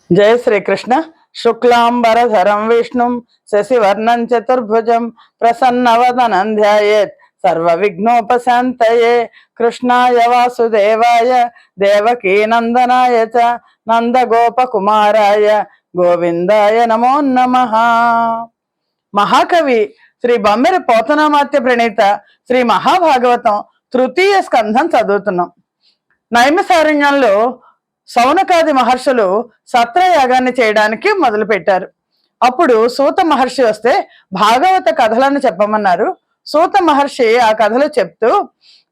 జయ శ్రీకృష్ణ. శుక్లాంబరధరం విష్ణుం శశివర్ణం చతుర్భుజం ప్రసన్నవదనం ధ్యాయేత్ సర్వ విఘ్నోపశాంతయే. కృష్ణాయ వాసుదేవాయ దేవకీ నందనాయ చ నందగోపకుమారాయ గోవిందాయ నమో నమః. మహాకవి శ్రీ బొమ్మెర పోతనామాత్య ప్రణీత శ్రీ మహాభాగవతం తృతీయ స్కంధం చదువుతున్నాం. నైమిసారణ్యంలో సౌనకాది మహర్షులు సత్రయాగాన్ని చేయడానికి మొదలుపెట్టారు. అప్పుడు సూత మహర్షి వస్తే భాగవత కథలను చెప్పమన్నారు. సూత మహర్షి ఆ కథలు చెప్తూ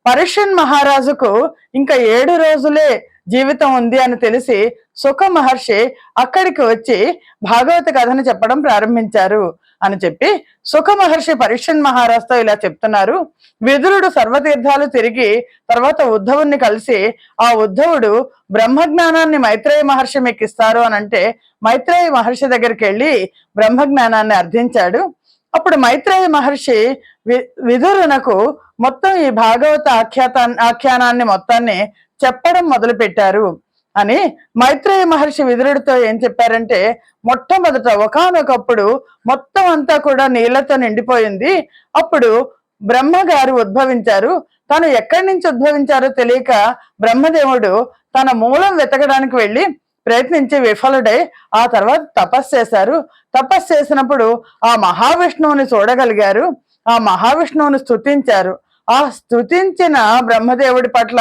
పరీక్షన్ మహారాజుకు ఇంకా 7 రోజులే జీవితం ఉంది అని తెలిసి సుఖ మహర్షి అక్కడికి వచ్చి భాగవత కథను చెప్పడం ప్రారంభించారు అని చెప్పి సుఖ మహర్షి పరీక్షన్ మహారాజుతో ఇలా చెప్తున్నారు. విదురుడు సర్వతీర్థాలు తిరిగి తర్వాత ఉద్ధవుణ్ణి కలిసి ఆ ఉద్ధవుడు బ్రహ్మజ్ఞానాన్ని మైత్రేయ మహర్షి మీకు ఇస్తారు అని అంటే మైత్రేయ మహర్షి దగ్గరికి వెళ్ళి బ్రహ్మజ్ఞానాన్ని అర్థించాడు. అప్పుడు మైత్రేయ మహర్షి విదురునకు మొత్తం ఈ భాగవత ఆఖ్యానాన్ని మొత్తాన్ని చెప్పడం మొదలు పెట్టారు అని మైత్రేయ మహర్షి విదురుడితో ఏం చెప్పారంటే, మొట్టమొదట ఒకానొకప్పుడు మొత్తం అంతా కూడా నీళ్లతో నిండిపోయింది. అప్పుడు బ్రహ్మగారు ఉద్భవించారు. తను ఎక్కడి నుంచి ఉద్భవించారో తెలియక బ్రహ్మదేవుడు తన మూలం వెతకడానికి వెళ్ళి ప్రయత్నించి విఫలుడై ఆ తర్వాత తపస్సు చేశారు. తపస్సు చేసినప్పుడు ఆ మహావిష్ణువుని చూడగలిగారు. ఆ మహావిష్ణువుని స్తుతించారు. ఆ స్తుతించిన బ్రహ్మదేవుడి పట్ల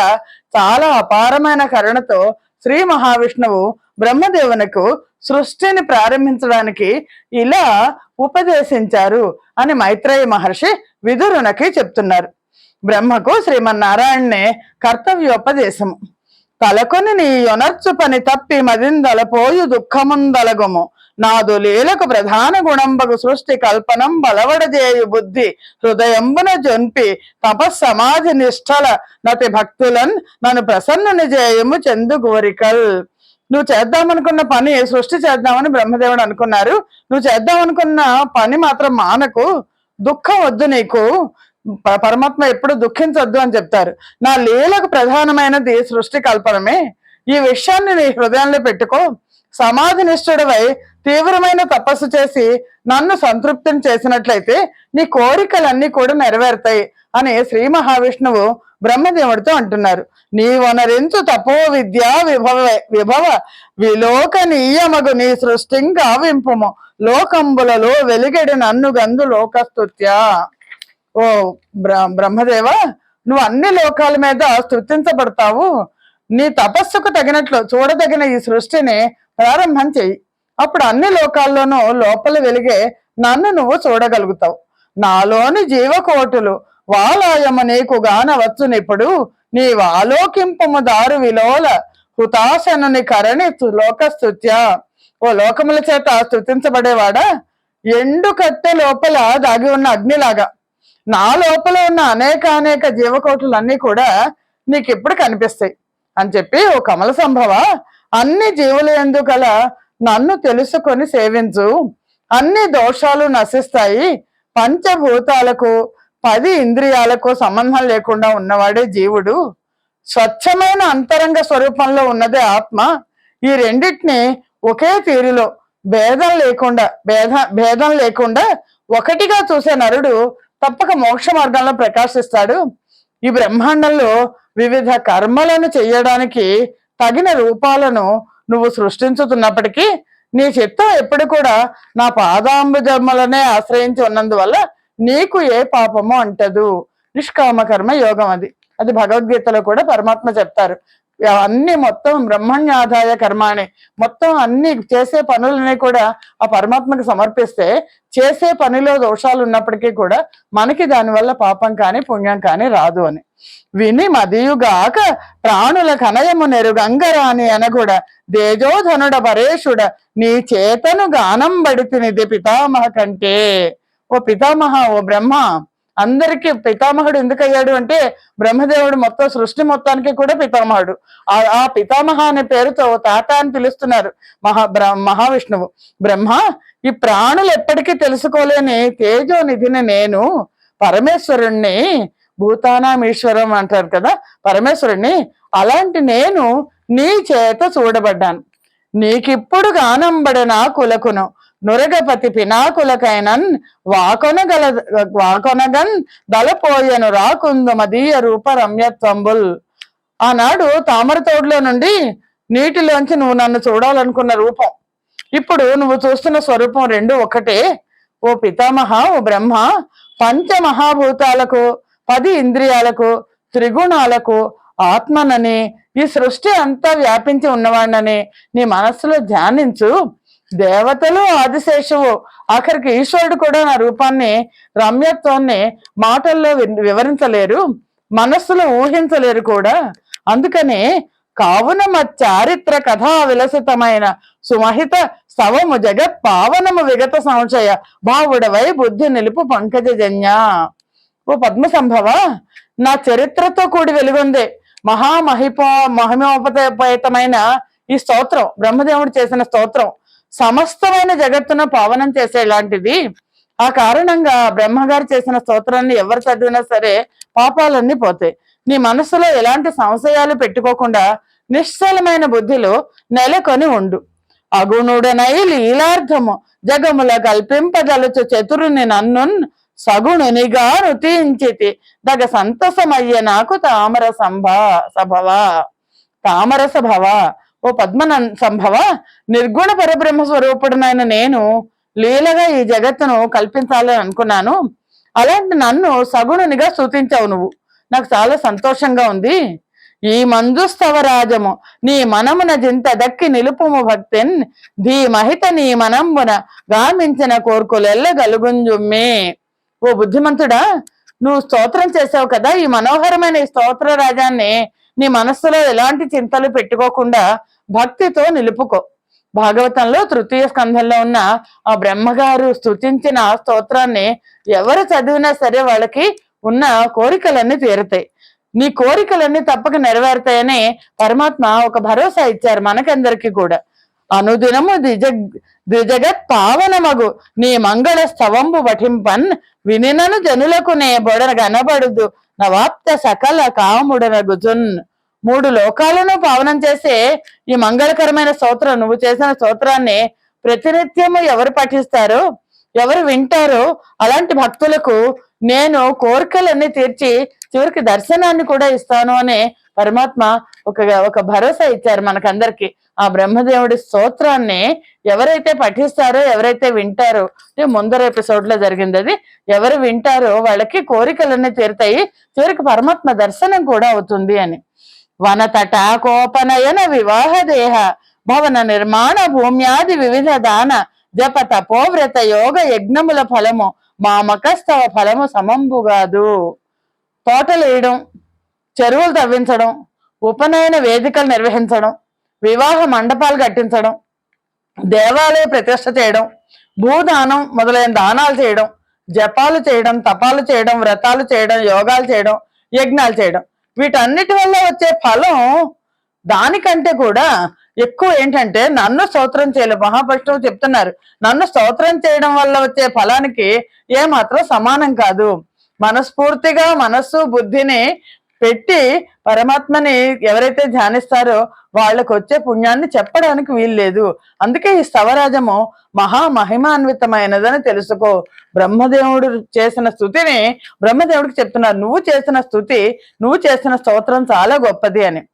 చాలా అపారమైన కరుణతో శ్రీ మహావిష్ణువు బ్రహ్మదేవునకు సృష్టిని ప్రారంభించడానికి ఇలా ఉపదేశించారు అని మైత్రేయ మహర్షి విదురునకి చెప్తున్నారు. బ్రహ్మకు శ్రీమన్నారాయణనే కర్తవ్యోపదేశము. తలకొని నీ యొనర్చు పని తప్పి మదిందలపోయు దుఃఖముందలగుము నాదు లీలకు ప్రధాన గుణంబగు సృష్టి కల్పనం బలవడజేయు బుద్ధి హృదయంబున జొన్పి తపస్సమాధి నిష్ఠల నతి భక్తులన్ నన్ను ప్రసన్నుని జేయము చెందు గోరికల్. నువ్వు చేద్దామనుకున్న పని సృష్టి చేద్దామని బ్రహ్మదేవుడు అనుకున్నారు. నువ్వు చేద్దామనుకున్న పని మాత్రం మానకు, దుఃఖం వద్దు నీకు, పరమాత్మ ఎప్పుడు దుఃఖించొద్దు అని చెప్తారు. నా లీలకు ప్రధానమైనది సృష్టి కల్పనమే. ఈ విషయాన్ని నీ హృదయంలో పెట్టుకో. సమాధి నిష్ఠుడవై తీవ్రమైన తపస్సు చేసి నన్ను సంతృప్తిని చేసినట్లయితే నీ కోరికలన్నీ కూడా నెరవేరుతాయి అని శ్రీ మహావిష్ణువు బ్రహ్మదేవుడితో అంటున్నారు. నీ వనరించు తపో విద్యా విభవ విలోకనీయమగు నీ సృష్టిం గావింపుము లోకంబులలో వెలిగడి నన్ను గందు లోకస్తుత్యా. ఓ బ్రహ్మదేవ, నువ్వు అన్ని లోకాల మీద స్తుతించబడతావు. నీ తపస్సుకు తగినట్లు చూడదగిన ఈ సృష్టిని ప్రారంభం చెయ్యి. అప్పుడు అన్ని లోకాల్లోనూ లోపల వెలిగే నన్ను నువ్వు చూడగలుగుతావు. నాలోని జీవకోటులు వాలాయమ నీకు గానవచ్చునిప్పుడు నీ వాలోకింపము దారు విలోల హుతాశనుని కరణి లోకస్తుత్యా. ఓ లోకముల చేత స్తుతించబడేవాడా, ఎండు కట్టె లోపల దాగి ఉన్న అగ్నిలాగా నా లోపల ఉన్న అనేక జీవకోట్లన్నీ కూడా నీకు ఇప్పుడు కనిపిస్తాయి అని చెప్పి, ఓ కమల సంభవ, అన్ని జీవుల యందు గల నన్ను తెలుసుకొని సేవించు. అన్ని దోషాలు నశిస్తాయి. పంచభూతాలకు 10 ఇంద్రియాలకు సంబంధం లేకుండా ఉన్నవాడే జీవుడు. స్వచ్ఛమైన అంతరంగ స్వరూపంలో ఉన్నదే ఆత్మ. ఈ రెండింటిని ఒకే తీరులో భేదం లేకుండా ఒకటిగా చూసే నరుడు తప్పక మోక్ష మార్గంలో ప్రకాశిస్తాడు. ఈ బ్రహ్మాండంలో వివిధ కర్మలను చెయ్యడానికి తగిన రూపాలను నువ్వు సృష్టించుతున్నప్పటికీ నీ చిత్తం ఎప్పుడు కూడా నా పాదాంబుజములనే ఆశ్రయించి ఉన్నందువల్ల నీకు ఏ పాపము అంటదు. నిష్కామ కర్మ యోగం అది భగవద్గీతలో కూడా పరమాత్మ చెప్తారు. అన్ని మొత్తం బ్రహ్మణ్యాదాయ కర్మాణి, మొత్తం అన్ని చేసే పనులని కూడా ఆ పరమాత్మకు సమర్పిస్తే చేసే పనిలో దోషాలు ఉన్నప్పటికీ కూడా మనకి దానివల్ల పాపం కానీ పుణ్యం కానీ రాదు అని విని మదియుగాక ప్రాణుల కనయము నెరుగంగరాని అనగూడ దేజోధనుడ పరేషుడ నీ చేతను గానం బడితినిది పితామహ కంటే. ఓ పితామహ, ఓ బ్రహ్మ, అందరికీ పితామహుడు ఎందుకయ్యాడు అంటే బ్రహ్మదేవుడు మొత్తం సృష్టి మొత్తానికి కూడా పితామహుడు. ఆ పితామహ అనే పేరుతో తాత అని పిలుస్తున్నారు మహావిష్ణువు. బ్రహ్మ, ఈ ప్రాణులు ఎప్పటికీ తెలుసుకోలేని తేజోనిధిని నేను పరమేశ్వరుణ్ణి, భూతానామీశ్వరం అంటారు కదా పరమేశ్వరుణ్ణి, అలాంటి నేను నీ చేత చూడబడ్డాను. నీకిప్పుడు గానంబడనా కులకును నురగపతి పినాకులకైనన్ వాకొనగన్ దలపోయెను రాకుందు మదీయ రూప రమ్యత్వంబుల్. ఆనాడు తామర తోడులో నుండి నీటిలోంచి నువ్వు నన్ను చూడాలనుకున్న రూపం, ఇప్పుడు నువ్వు చూస్తున్న స్వరూపం రెండు ఒకటే. ఓ పితామహ, ఓ బ్రహ్మ, పంచమహాభూతాలకు 10 ఇంద్రియాలకు త్రిగుణాలకు ఆత్మనని ఈ సృష్టి అంతా వ్యాపించి ఉన్నవాడినని నీ మనస్సులో ధ్యానించు. దేవతలు ఆదిశేషువు ఆఖరికి ఈశ్వరుడు కూడా నా రూపాన్ని రమ్యత్వాన్ని మాటల్లో వివరించలేరు, మనస్సులో ఊహించలేరు కూడా. అందుకని కావున చారిత్ర కథా విలసితమైన సుమహిత స్తవము జగత్ పావనము విగత సంశయ భావుడవై బుద్ధి నిలుపు పంకజజన్య. ఓ పద్మ సంభవ, నా చరిత్రతో కూడి వెలుగొందే మహిమోపేతమైన ఈ స్తోత్రం, బ్రహ్మదేవుడు చేసిన స్తోత్రం సమస్తమైన జగత్తును పావనం చేసేలాంటిది. ఆ కారణంగా బ్రహ్మగారు చేసిన స్తోత్రాన్ని ఎవరు చదివినా సరే పాపాలన్నీ పోతాయి. నీ మనసులో ఎలాంటి సంశయాలు పెట్టుకోకుండా నిశ్చలమైన బుద్ధిలో నెలకొని ఉండు. అగుణుడనై లీలార్థము జగముల కల్పింపదలుచు చతురుని నన్నున్ సగుణునిగా రుతించితి దగ సంతసమయ్య నాకు తామరస భవ. ఓ పద్మ సంభవ, నిర్గుణ పరబ్రహ్మ స్వరూపుడనైన నేను లీలగా ఈ జగత్తును కల్పించాలని అనుకున్నాను. అలాంటి నన్ను సగుణునిగా స్తుతించావు నువ్వు, నాకు చాలా సంతోషంగా ఉంది. ఈ మంజుస్తవరాజము నీ మనమున జింత దక్కి నిలుపుము భక్తిన్ ధీమహిత నీ మనంబున గామించిన కోర్కులెల్ల గలుగుంజుమ్మే. ఓ బుద్ధిమంతుడా, నువ్వు స్తోత్రం చేసావు కదా, ఈ మనోహరమైన ఈ స్తోత్ర రాజాన్ని నీ మనస్సులో ఎలాంటి చింతలు పెట్టుకోకుండా భక్తితో నిలుపుకో. భాగవతంలో తృతీయ స్కంధంలో ఉన్న ఆ బ్రహ్మగారు స్తుతించిన ఆ స్తోత్రాన్ని ఎవరు చదివినా సరే వాళ్ళకి ఉన్న కోరికలన్నీ తీరుతాయి. నీ కోరికలన్నీ తప్పక నెరవేరుతాయని పరమాత్మ ఒక భరోసా ఇచ్చారు మనకందరికీ కూడా. అనుదినము ద్విజగత్ పావనమగు నీ మంగళ స్తవంబు పఠింపన్ వినినను జనులకు నే బొడన గనబడుదు నవాప్త సకల కాముడనగుజున్. 3 లోకాలను పావనం చేసే ఈ మంగళకరమైన స్తోత్రం, నువ్వు చేసిన స్తోత్రాన్ని ప్రతినిత్యము ఎవరు పఠిస్తారో, ఎవరు వింటారో అలాంటి భక్తులకు నేను కోరికలన్నీ తీర్చి చివరికి దర్శనాన్ని కూడా ఇస్తాను అని పరమాత్మ ఒక భరోసా ఇచ్చారు మనకందరికి. ఆ బ్రహ్మదేవుడి స్తోత్రాన్ని ఎవరైతే పఠిస్తారో, ఎవరైతే వింటారో, ముందర ఎపిసోడ్ లో జరిగింది అది, ఎవరు వింటారో వాళ్ళకి కోరికలన్నీ తీరుతాయి, చివరికి పరమాత్మ దర్శనం కూడా అవుతుంది అని. వనతట కోపనయన వివాహ దేహ భవన నిర్మాణ భూమ్యాది వివిధ దాన జప తపోవ్రత యోగ యజ్ఞముల ఫలము మామకస్తవ ఫలము సమంబుగాదు. తోటలు వేయడం, చెరువులు తవ్వించడం, ఉపనయన వేదికలు నిర్వహించడం, వివాహ మండపాలు కట్టించడం, దేవాలయ ప్రతిష్ఠ చేయడం, భూదానం మొదలైన దానాలు చేయడం, జపాలు చేయడం, తపాలు చేయడం, వ్రతాలు చేయడం, యోగాలు చేయడం, యజ్ఞాలు చేయడం, వీటన్నిటి వల్ల వచ్చే ఫలం దానికంటే కూడా ఎక్కువ ఏంటంటే నన్ను స్తోత్రం చేయలేదు. మహాభక్తులు చెప్తున్నారు, నన్ను స్తోత్రం చేయడం వల్ల వచ్చే ఫలానికి ఏమాత్రం సమానం కాదు. మనస్ఫూర్తిగా మనస్సు బుద్ధిని పెట్టి పరమాత్మని ఎవరైతే ధ్యానిస్తారో వాళ్ళకు వచ్చే పుణ్యాన్ని చెప్పడానికి వీల్లేదు. అందుకే ఈ స్తవరాజము మహామహిమాన్వితమైనదని తెలుసుకో. బ్రహ్మదేవుడు చేసిన స్తుతిని బ్రహ్మదేవుడికి చెప్తున్నారు, నువ్వు చేసిన స్తుతి, నువ్వు చేసిన స్తోత్రం చాలా గొప్పది అని.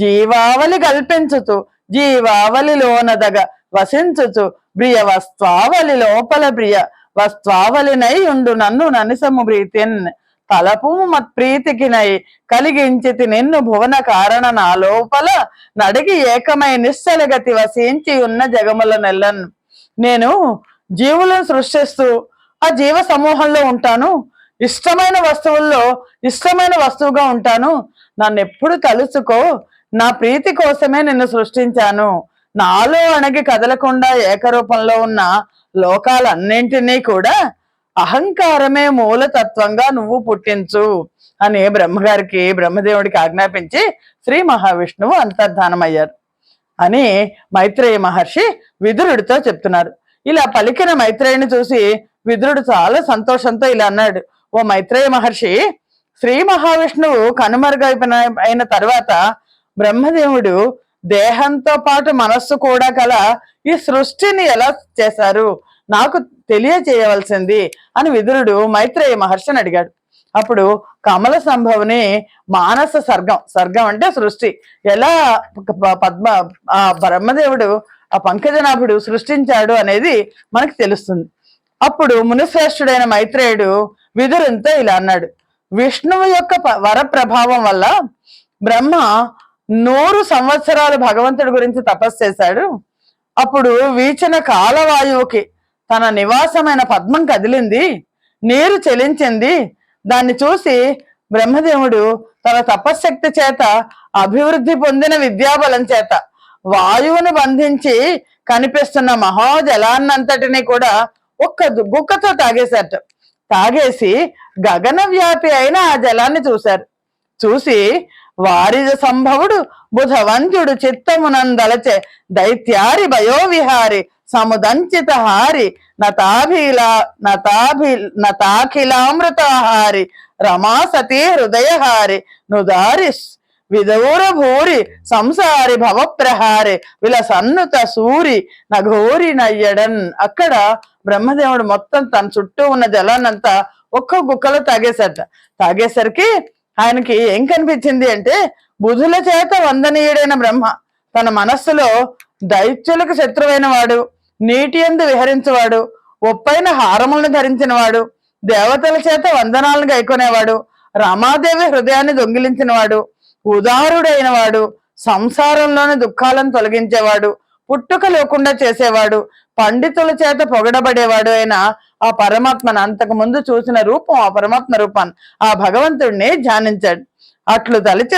జీవావలి కల్పించుతూ జీవావలిలోనదగ వసించుచు ప్రియ వస్త్వావలి లోపల ప్రియ వస్త్వావలినై ఉండు నన్ను ననిసము ప్రీతిన్ తలపు మత్ప్రీతికి నై కలిగించితి నిన్ను భువన కారణ నా లోపల నడిగి ఏకమై నిశ్చలగతి వసించి ఉన్న జగముల నెల్లన్. నేను జీవులను సృష్టిస్తూ ఆ జీవ సమూహంలో ఉంటాను, ఇష్టమైన వస్తువుల్లో ఇష్టమైన వస్తువుగా ఉంటాను. నన్ను ఎప్పుడు తలుచుకో, నా ప్రీతి కోసమే నిన్ను సృష్టించాను. నాలో అణగి కదలకుండా ఏకరూపంలో ఉన్న లోకాలన్నింటినీ కూడా అహంకారమే మూలతత్వంగా నువ్వు పుట్టించు అని బ్రహ్మగారికి బ్రహ్మదేవుడికి ఆజ్ఞాపించి శ్రీ మహావిష్ణువు అంతర్ధానమయ్యారు అని మైత్రేయ మహర్షి విదురుడితో చెప్తున్నారు. ఇలా పలికిన మైత్రేయుని చూసి విదురుడు చాలా సంతోషంతో ఇలా అన్నాడు, ఓ మైత్రేయ మహర్షి, శ్రీ మహావిష్ణువు కనుమరుగైన తర్వాత బ్రహ్మదేవుడు దేహంతో పాటు మనస్సు కూడా కల ఈ సృష్టిని ఎలా చేశారు, నాకు తెలియజేయవలసింది అని విదురుడు మైత్రేయ మహర్షిని అడిగాడు. అప్పుడు కమల సంభవుని మానస సర్గం, సర్గం అంటే సృష్టి, ఎలా పద్మ ఆ బ్రహ్మదేవుడు ఆ పంకజనాభుడు సృష్టించాడు అనేది మనకి తెలుస్తుంది. అప్పుడు మునిశ్రేష్ఠుడైన మైత్రేయుడు విదురునితో ఇలా అన్నాడు: విష్ణువు యొక్క వర ప్రభావం వల్ల బ్రహ్మ 100 సంవత్సరాలు భగవంతుడి గురించి తపస్సు చేశాడు. అప్పుడు వీచిన కాలవాయువుకి తన నివాసమైన పద్మం కదిలింది, నీరు చెలించింది. దాన్ని చూసి బ్రహ్మదేవుడు తన తపశ్శక్తి చేత అభివృద్ధి పొందిన విద్యాబలం చేత వాయువును బంధించి కనిపిస్తున్న మహాజలాన్నంతటినీ కూడా ఒక్క గుక్కతో తాగేశారట. తాగేసి గగన వ్యాపి అయిన ఆ జలాన్ని చూశారు. చూసి వారిజ సంభవుడు బుధవంతుడు చిత్తమునందలచే దైత్యారి భయోవిహారి సముదంచిత హారి నతాఖిలామృతహారి రమా సతీ హృదయహారి నుదారి విదూర భూరి సంసారి భవప్రహారి విలసన్నుత సూరి నఘోరి నయ్యడన్. అక్కడ బ్రహ్మదేవుడు మొత్తం తన చుట్టూ ఉన్న జలాన్నంతా ఒక్క గుక్కలో తాగేసట. తాగేసరికి ఆయనకి ఏం కనిపించింది అంటే, బుధుల చేత వందనీయుడైన బ్రహ్మ తన మనస్సులో దైత్యులకు శత్రువైన వాడు, నీటి యందు విహరించేవాడు, ఒప్పైన హారములను ధరించిన వాడు, దేవతల చేత వందనాలను గైకొనేవాడు, రమాదేవి హృదయాన్ని దొంగిలించిన వాడు, ఉదారుడైన వాడు, సంసారంలోని దుఃఖాలను తొలగించేవాడు, పుట్టుక లేకుండా చేసేవాడు, పండితుల చేత పొగడబడేవాడు అయిన ఆ పరమాత్మను అంతకు ముందు చూసిన రూపం, ఆ పరమాత్మ రూపాన్ని, ఆ భగవంతుడిని ధ్యానించాడు. అట్లు తలిచి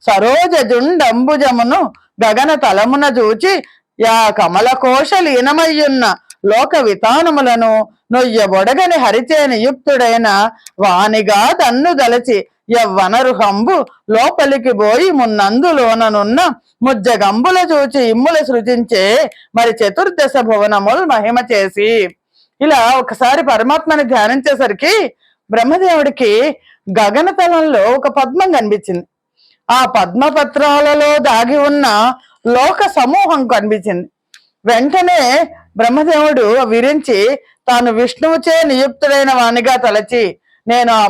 సరోజుండంబుజమును గగన తలమున చూచి యా కమలకోశ లీనమయ్యున్న లోక వితానములను నొయ్యబొడగని హరిచేని యుక్తుడైన వానిగా తన్ను దలచి యవ్వనరుహంబు లోపలికి పోయి మున్నందులోననున్న ముజ్జగంబుల చూచి ఇమ్ముల సృజించే మరి చతుర్దశ భువనములు మహిమ చేసి. ఇలా ఒకసారి పరమాత్మని ధ్యానించేసరికి బ్రహ్మదేవుడికి గగనతలంలో ఒక పద్మం కనిపించింది. ఆ పద్మపత్రాలలో దాగి ఉన్న లోక సమూహం కనిపించింది. వెంటనే బ్రహ్మదేవుడు విరించి తాను విష్ణువుచే నియుక్తుడైన వానిగా తలచి, నేను ఆ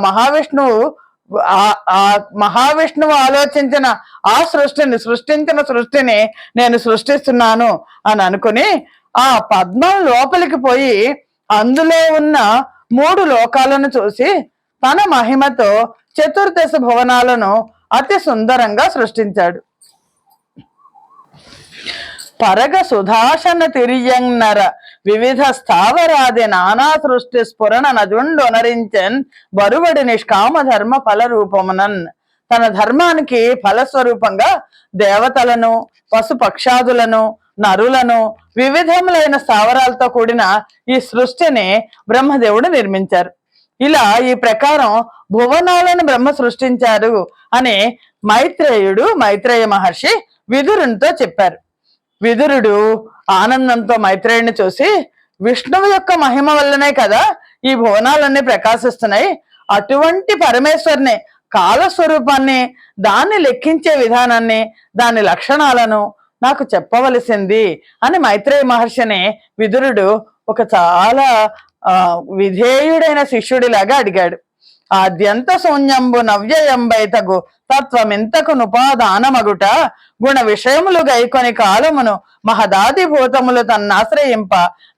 మహావిష్ణువు ఆలోచించిన ఆ సృష్టించిన సృష్టిని నేను సృష్టిస్తున్నాను అని అనుకుని ఆ పద్మం లోపలికి పోయి అందులో ఉన్న 3 లోకాలను చూసి తన మహిమతో చతుర్దశ భువనాలను అతి సుందరంగా సృష్టించాడు. పరగ సుధాసన తిరియన్నర వివిధ స్థావరాది నానా సృష్టి స్ఫురణ నజుండొనరించన్ బరువడి నిష్కామ ధర్మ ఫల రూపమునన్. తన ధర్మానికి ఫలస్వరూపంగా దేవతలను, పశుపక్షాదులను, నరులను, వివిధములైన స్థావరాలతో కూడిన ఈ సృష్టిని బ్రహ్మదేవుడు నిర్మించారు. ఇలా ఈ ప్రకారం భువనాలను బ్రహ్మ సృష్టించారు అని మైత్రేయ మహర్షి విదురునితో చెప్పారు. విదురుడు ఆనందంతో మైత్రేయుని చూసి, విష్ణువు యొక్క మహిమ వల్లనే కదా ఈ భువనాలన్నీ ప్రకాశిస్తున్నాయి, అటువంటి పరమేశ్వరుని కాలస్వరూపాన్ని, దాన్ని లెక్కించే విధానాన్ని, దాని లక్షణాలను నాకు చెప్పవలసింది అని మైత్రేయ మహర్షిని విదురుడు ఒక చాలా విధేయుడైన శిష్యుడిలాగా అడిగాడు. ఆద్యంత శూన్యంబు నవ్యయంబైతగు తత్వమింతకు నుపాదానమగుట గుణ విషయములు గైకొని కాలమును మహదాది భూతములు తన్నాశ్రయింప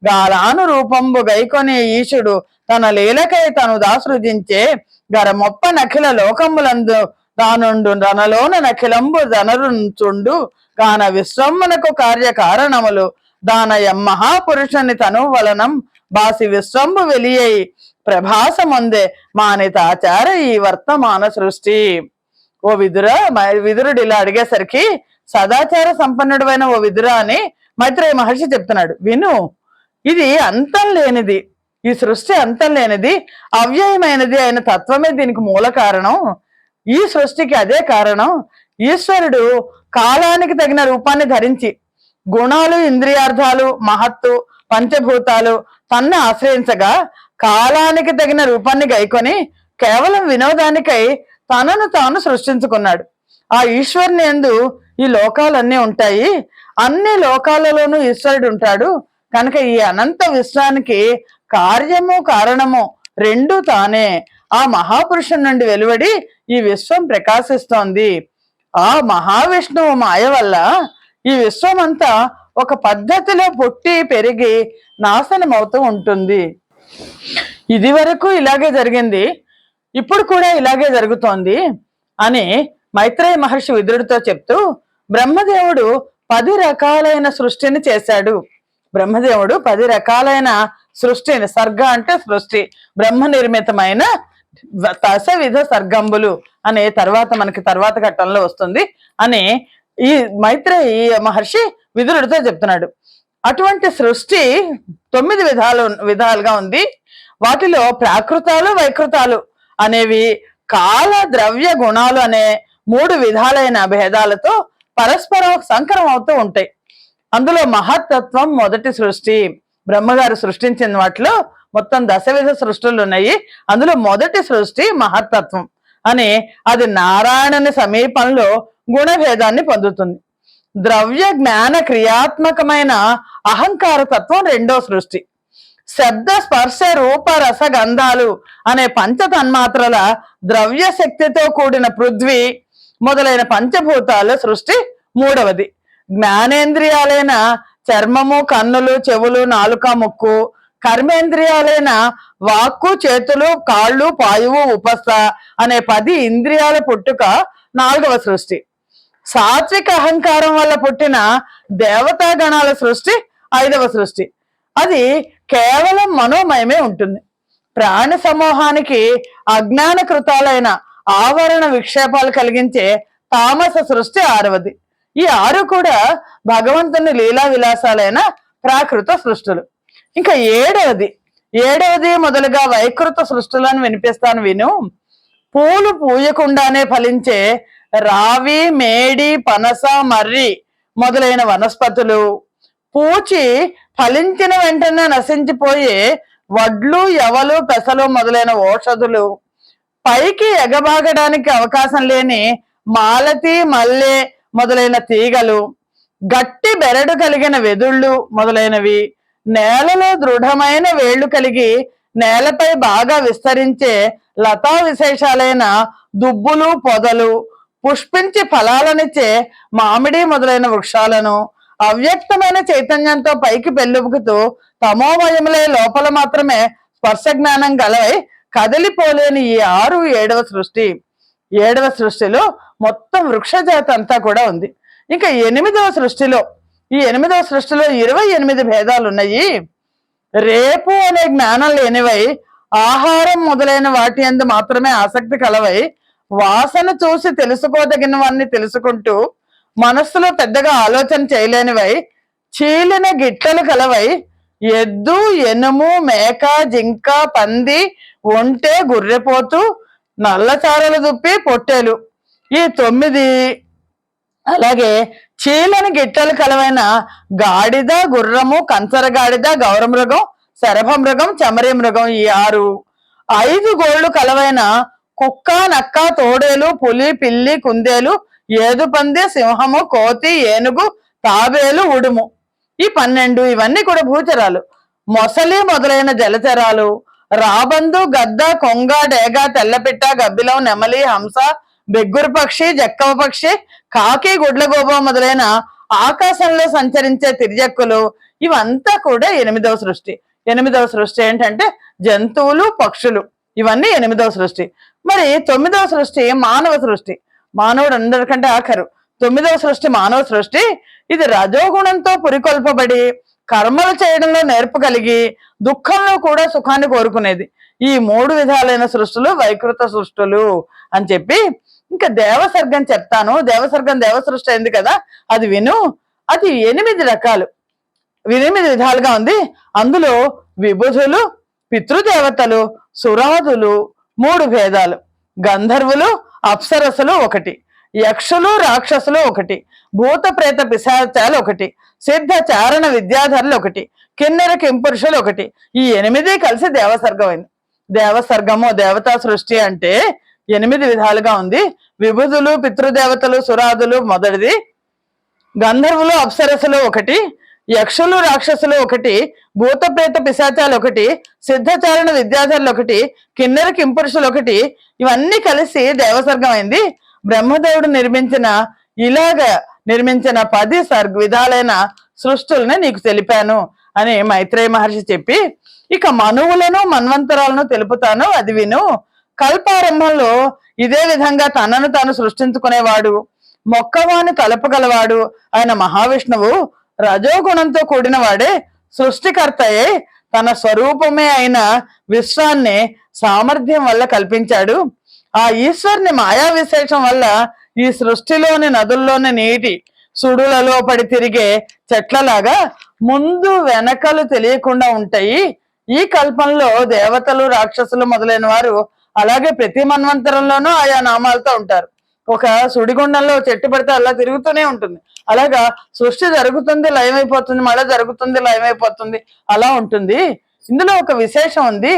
గాలాను రూపంబు గైకొని ఈశుడు తన లీలకై తను దాసృజించే గరమొప్ప నఖిల లోకములందు దానుండు తనలోన నఖిలంబు ధనరుంచుండు గాన విశ్వమునకు కార్య కారణములు దానయం మహాపురుషుని తను వలనం బాసి విశ్వంబు వెలియై ప్రభాసముందే మానితాచార ఈ వర్తమాన సృష్టి. ఓ విదురుడు ఇలా అడిగేసరికి, సదాచార సంపన్నుడైన ఓ విదురా అని మైత్రేయ మహర్షి చెప్తున్నాడు, విను, ఇది అంతం లేనిది, ఈ సృష్టి అంతం లేనిది, అవ్యయమైనది అయిన తత్వమే దీనికి మూల కారణం. ఈ సృష్టికి అదే కారణం. ఈశ్వరుడు కాలానికి తగిన రూపాన్ని ధరించి గుణాలు, ఇంద్రియార్థాలు, మహత్తు, పంచభూతాలు తన్ను ఆశ్రయించగా కాలానికి తగిన రూపాన్ని గైకొని కేవలం వినోదానికై తనను తాను సృష్టించుకున్నాడు. ఆ ఈశ్వరుని యందు ఈ లోకాలన్నీ ఉంటాయి, అన్ని లోకాలలోనూ ఈశ్వరుడు ఉంటాడు కనుక ఈ అనంత విశ్వానికి కార్యము కారణము రెండు తానే. ఆ మహాపురుషుని నుండి వెలువడి ఈ విశ్వం ప్రకాశిస్తోంది. ఆ మహావిష్ణువు మాయ వల్ల ఈ విశ్వం అంతా ఒక పద్ధతిలో పుట్టి పెరిగి నాశనం అవుతూ ఉంటుంది. ఇది వరకు ఇలాగే జరిగింది, ఇప్పుడు కూడా ఇలాగే జరుగుతోంది అని మైత్రేయ మహర్షి విదురుడితో చెప్తూ, బ్రహ్మదేవుడు 10 రకాలైన సృష్టిని చేశాడు. బ్రహ్మదేవుడు 10 రకాలైన సృష్టిని, సర్గ అంటే సృష్టి, బ్రహ్మ నిర్మితమైన దశవిధ సర్గంబులు అనే మనకి తర్వాత ఘట్టంలో వస్తుంది అని ఈ మైత్రేయ మహర్షి విదురుడితో చెప్తున్నాడు. అటువంటి సృష్టి 9 విధాలుగా ఉంది. వాటిలో ప్రాకృతాలు వైకృతాలు అనేవి కాల ద్రవ్య గుణాలు అనే 3 విధాలైన భేదాలతో పరస్పరం సంకరం అవుతూ ఉంటాయి. అందులో మహత్తత్వం మొదటి సృష్టి. బ్రహ్మగారు సృష్టించిన వాటిలో మొత్తం 10 సృష్టిలు ఉన్నాయి. అందులో మొదటి సృష్టి మహత్తత్వం అని, అది నారాయణుని సమీపంలో గుణభేదాన్ని పొందుతుంది. ద్రవ్య జ్ఞాన క్రియాత్మకమైన అహంకార తత్వం రెండో సృష్టి. శబ్ద స్పర్శ రూప రస గంధాలు అనే పంచ తన్మాత్రల ద్రవ్య శక్తితో కూడిన పృథ్వీ మొదలైన పంచభూతాల సృష్టి మూడవది. జ్ఞానేంద్రియాలైన చర్మము, కన్నులు, చెవులు, నాలుక, ముక్కు, కర్మేంద్రియాలైన వాక్కు, చేతులు, కాళ్ళు, పాయువు, ఉపస్థ అనే 10 ఇంద్రియాల పుట్టుక 4వ సృష్టి. సాత్విక అహంకారం వల్ల పుట్టిన దేవతా గణాల సృష్టి 5వ సృష్టి. అది కేవలం మనోమయమే ఉంటుంది. ప్రాణ సమూహానికి అజ్ఞాన కృతాలైన ఆవరణ విక్షేపాలు కలిగించే తామస సృష్టి 6వది. ఈ 6 కూడా భగవంతుని లీలా విలాసాలైన ప్రాకృత సృష్టులు. ఇంకా 7వది మొదలుగా వైకృత సృష్టులను వినిపిస్తాను విను. పూలు పూయకుండానే ఫలించే రావి, మేడి, పనస, మర్రి మొదలైన వనస్పతులు, పూచి ఫలించిన వెంటనే నశించిపోయే వడ్లు, యవలు, పెసలు మొదలైన ఔషధులు, పైకి ఎగబాగడానికి అవకాశం లేని మాలతి, మల్లె మొదలైన తీగలు, గట్టి బెరడు కలిగిన వెదుళ్ళు మొదలైనవి, నేలలో దృఢమైన వేళ్లు కలిగి నేలపై బాగా విస్తరించే లతా విశేషాలైన దుబ్బులు, పొదలు, పుష్పించి ఫలాలనిచ్చే మామిడి మొదలైన వృక్షాలను, అవ్యక్తమైన చైతన్యంతో పైకి పెళ్ళుబుకుతూ తమోమయములే లోపల మాత్రమే స్పర్శ జ్ఞానం గలవై కదిలిపోలేని ఈ 6 7వ సృష్టి. 7వ సృష్టిలో మొత్తం వృక్షజాతి అంతా కూడా ఉంది. ఇంకా 8వ సృష్టిలో, ఈ 8వ సృష్టిలో 28 భేదాలు ఉన్నాయి. రేపు అనే జ్ఞానం లేనివై, ఆహారం మొదలైన వాటి యందు మాత్రమే ఆసక్తి కలవై, వాసన చూసి తెలుసుకోదగినవన్నీ తెలుసుకుంటూ మనస్సులో పెద్దగా ఆలోచన చేయలేనివై, చీలిన గిట్టలు కలవై, ఎద్దు, ఎనుము, మేక, జింక, పంది, ఒంటె, గుర్రెపోతు, నల్లచారలు దుప్పి, పొట్టేలు ఈ 9. అలాగే చీలని గిట్టలు కలవైన గాడిద, గుర్రము, కంచర గాడిద, గౌరమృగం, శరభమృగం, చెమరి మృగం ఈ 6. 5 గోళ్లు కలవైన కుక్క, నక్క, తోడేలు, పులి, పిల్లి, కుందేలు, ఏదుపంది, సింహము, కోతి, ఏనుగు, తాబేలు, ఉడుము ఈ 12. ఇవన్నీ కూడా భూచరాలు. మొసలి మొదలైన జలచరాలు, రాబందు, గద్ద, కొంగ, డేగ, తెల్లపిట్ట, గబ్బిలం, నెమలి, హంస, బెగ్గురు పక్షి, జక్కవ పక్షి, కాకి, గుడ్లగోబ మొదలైన ఆకాశంలో సంచరించే తిర్యక్కులు ఇవంతా కూడా 8వ సృష్టి. 8వ సృష్టి ఏంటంటే జంతువులు, పక్షులు ఇవన్నీ 8వ సృష్టి. మరి 9వ సృష్టి మానవ సృష్టి. మానవుడు అందరికంటే ఆఖరు. 9వ సృష్టి మానవ సృష్టి. ఇది రజోగుణంతో పురికొల్పబడి కర్మలు చేయడంలో నేర్పు కలిగి దుఃఖంలో కూడా సుఖాన్ని కోరుకునేది. ఈ 3 విధాలైన సృష్టులు వైకృత సృష్టులు అని చెప్పి, ఇంకా దేవసర్గం చెప్తాను. దేవసర్గం దేవ సృష్టి అయింది కదా, అది విను. అది 8 రకాలు, 8 విధాలుగా ఉంది. అందులో విబుధులు, పితృదేవతలు, సురాదులు 3 భేదాలు, గంధర్వులు, అప్సరసులు 1, యక్షులు, రాక్షసులు 1, భూత ప్రేత పిశాచాలు 1, సిద్ధ చారణ విద్యాధరులు 1, కిన్నెర కింపురుషులు 1. ఈ 8 కలిసి దేవసర్గం అయింది. దేవసర్గము దేవతా సృష్టి అంటే 8 విధాలుగా ఉంది. విభుదులు, పితృదేవతలు, సురాదులు మొదటిది, గంధర్వులు అప్సరసులు ఒకటి, యక్షులు రాక్షసులు ఒకటి, భూత ప్రేత పిశాచాలు ఒకటి, సిద్ధచారణ విద్యాధరులు ఒకటి, కిన్నెర కింపురుషులు ఒకటి, ఇవన్నీ కలిసి దేవసర్గం అయింది. బ్రహ్మదేవుడు నిర్మించిన 10 విధాలైన సృష్టుల్ని నీకు తెలిపాను అని మైత్రేయ మహర్షి చెప్పి, ఇక మనువులను మన్వంతరాలను తెలుపుతాను, అది విను. కల్పారంభంలో ఇదే విధంగా తనను తాను సృష్టించుకునేవాడు, మొక్కవాని తలపగలవాడు ఆయన మహావిష్ణువు రజోగుణంతో కూడిన వాడే సృష్టికర్తయే తన స్వరూపమే అయిన విశ్వాన్ని సామర్థ్యం వల్ల కల్పించాడు. ఆ ఈశ్వరుని మాయా విశేషం వల్ల ఈ సృష్టిలోని నదుల్లోని నీటి సుడులలో పడి తిరిగే చెట్లలాగా ముందు వెనకలు తెలియకుండా ఉంటాయి. ఈ కల్పంలో దేవతలు రాక్షసులు మొదలైన వారు అలాగే ప్రతి మన్వంతరంలోనూ ఆయా నామాలతో ఉంటారు. ఒక సుడిగుండంలో చెట్టు పడితే అలా తిరుగుతూనే ఉంటుంది. అలాగా సృష్టి జరుగుతుంది, లయమైపోతుంది, మళ్ళీ జరుగుతుంది, లయమైపోతుంది, అలా ఉంటుంది. ఇందులో ఒక విశేషం ఉంది.